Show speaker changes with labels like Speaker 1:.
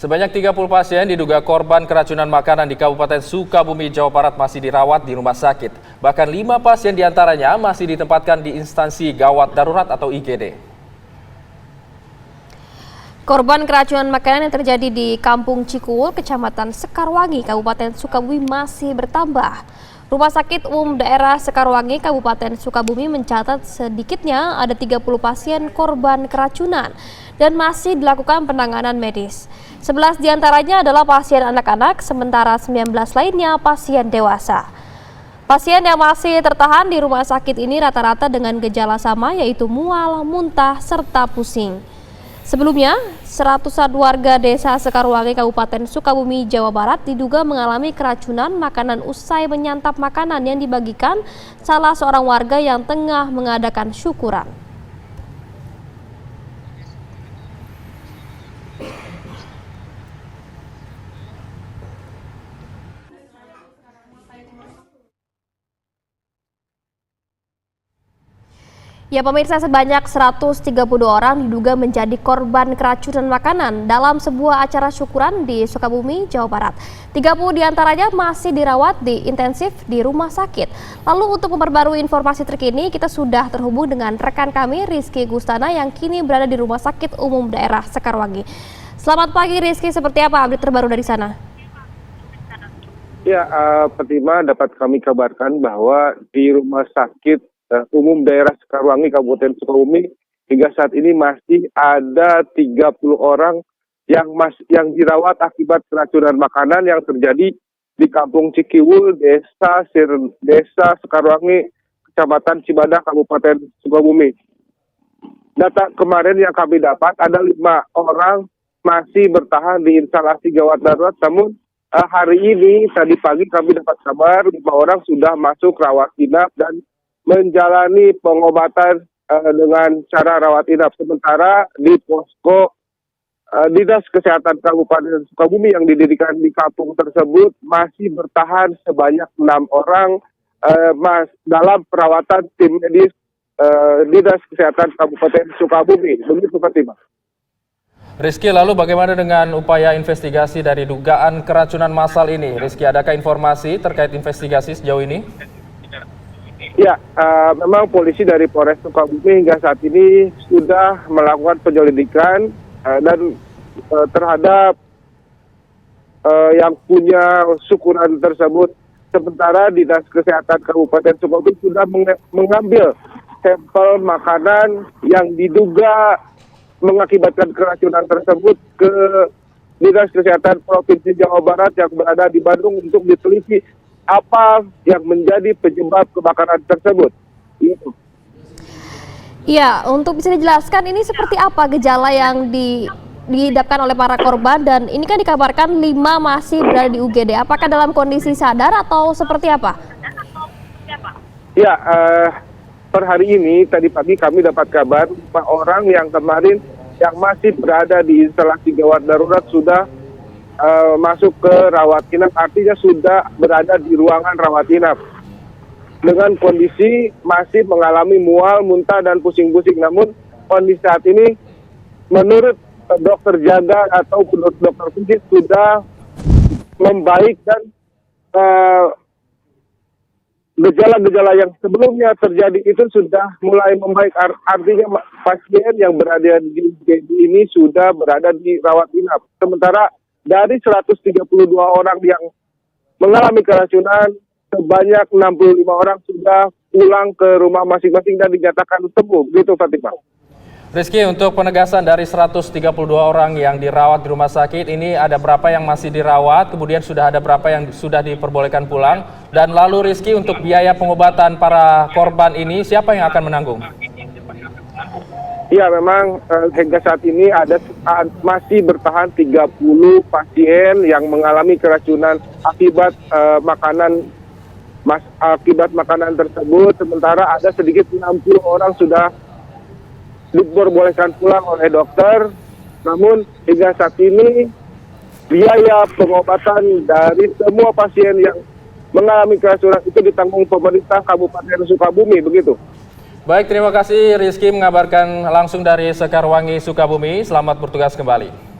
Speaker 1: Sebanyak 30 pasien diduga korban keracunan makanan di Kabupaten Sukabumi, Jawa Barat masih dirawat di rumah sakit. Bahkan 5 pasien diantaranya masih ditempatkan di instansi gawat darurat atau IGD.
Speaker 2: Korban keracunan makanan yang terjadi di Kampung Cikuwul, Kecamatan Sekarwangi, Kabupaten Sukabumi masih bertambah. Rumah Sakit Umum Daerah Sekarwangi, Kabupaten Sukabumi mencatat sedikitnya ada 30 pasien korban keracunan dan masih dilakukan penanganan medis. 11 diantaranya adalah pasien anak-anak, sementara 19 lainnya pasien dewasa. Pasien yang masih tertahan di rumah sakit ini rata-rata dengan gejala sama, yaitu mual, muntah, serta pusing. Sebelumnya, 100-an warga desa Sekarwangi, Kabupaten Sukabumi, Jawa Barat diduga mengalami keracunan makanan usai menyantap makanan yang dibagikan salah seorang warga yang tengah mengadakan syukuran. Ya pemirsa, sebanyak 132 orang diduga menjadi korban keracunan makanan dalam sebuah acara syukuran di Sukabumi, Jawa Barat. 30 diantaranya masih dirawat di intensif di rumah sakit. Lalu untuk memperbarui informasi terkini, kita sudah terhubung dengan rekan kami Rizky Gustana yang kini berada di Rumah Sakit Umum Daerah Sekarwangi. Selamat pagi Rizky, seperti apa update terbaru dari sana?
Speaker 3: Ya, Fatima, dapat kami kabarkan bahwa di Rumah Sakit Umum Daerah Sekarwangi, Kabupaten Sukabumi, hingga saat ini masih ada 30 orang yang dirawat akibat keracunan makanan yang terjadi di Kampung Cikuwul, Desa Sekarwangi, Kecamatan Cibadah, Kabupaten Sukabumi. Data kemarin yang kami dapat ada 5 orang masih bertahan di instalasi gawat darurat, namun hari ini tadi pagi kami dapat kabar 5 orang sudah masuk rawat inap dan menjalani pengobatan dengan cara rawat inap. Sementara di posko Dinas Kesehatan Kabupaten Sukabumi yang didirikan di kampung tersebut masih bertahan sebanyak 6 orang dalam perawatan tim medis Dinas Kesehatan Kabupaten Sukabumi. Begitu Fatima.
Speaker 1: Rizky, lalu bagaimana dengan upaya investigasi dari dugaan keracunan massal ini? Rizky, adakah informasi terkait investigasi sejauh ini?
Speaker 3: Ya, memang polisi dari Polres Sukabumi hingga saat ini sudah melakukan penyelidikan dan terhadap yang punya syukuran tersebut. Sementara Dinas Kesehatan Kabupaten Sukabumi sudah mengambil sampel makanan yang diduga mengakibatkan keracunan tersebut ke Dinas Kesehatan Provinsi Jawa Barat yang berada di Bandung untuk diteliti apa yang menjadi penyebab kebakaran tersebut.
Speaker 2: Ya, untuk bisa dijelaskan ini seperti apa gejala yang dihadapkan oleh para korban, dan ini kan dikabarkan 5 masih berada di UGD. Apakah dalam kondisi sadar atau seperti apa?
Speaker 3: Ya, per hari ini tadi pagi kami dapat kabar 5 orang yang kemarin yang masih berada di instalasi gawat darurat sudah masuk ke rawat inap, artinya sudah berada di ruangan rawat inap dengan kondisi masih mengalami mual, muntah, dan pusing-pusing. Namun kondisi saat ini menurut dokter jaga atau menurut dokter fisik sudah membaik dan gejala-gejala yang sebelumnya terjadi itu sudah mulai membaik. Artinya pasien yang berada di UGD ini sudah berada di rawat inap. Sementara dari 132 orang yang mengalami keracunan, sebanyak 65 orang sudah pulang ke rumah masing-masing dan dinyatakan sembuh. Begitu Fatima.
Speaker 1: Rizky, untuk penegasan dari 132 orang yang dirawat di rumah sakit, ini ada berapa yang masih dirawat, kemudian sudah ada berapa yang sudah diperbolehkan pulang, dan lalu Rizky, untuk biaya pengobatan para korban ini, siapa yang akan menanggung?
Speaker 3: Ya, memang hingga saat ini masih bertahan 30 pasien yang mengalami keracunan akibat makanan tersebut. Sementara ada sedikit 60 orang sudah diperbolehkan pulang oleh dokter. Namun hingga saat ini biaya pengobatan dari semua pasien yang mengalami keracunan itu ditanggung pemerintah Kabupaten Sukabumi, begitu.
Speaker 1: Baik, terima kasih Rizky mengabarkan langsung dari Sekarwangi, Sukabumi. Selamat bertugas kembali.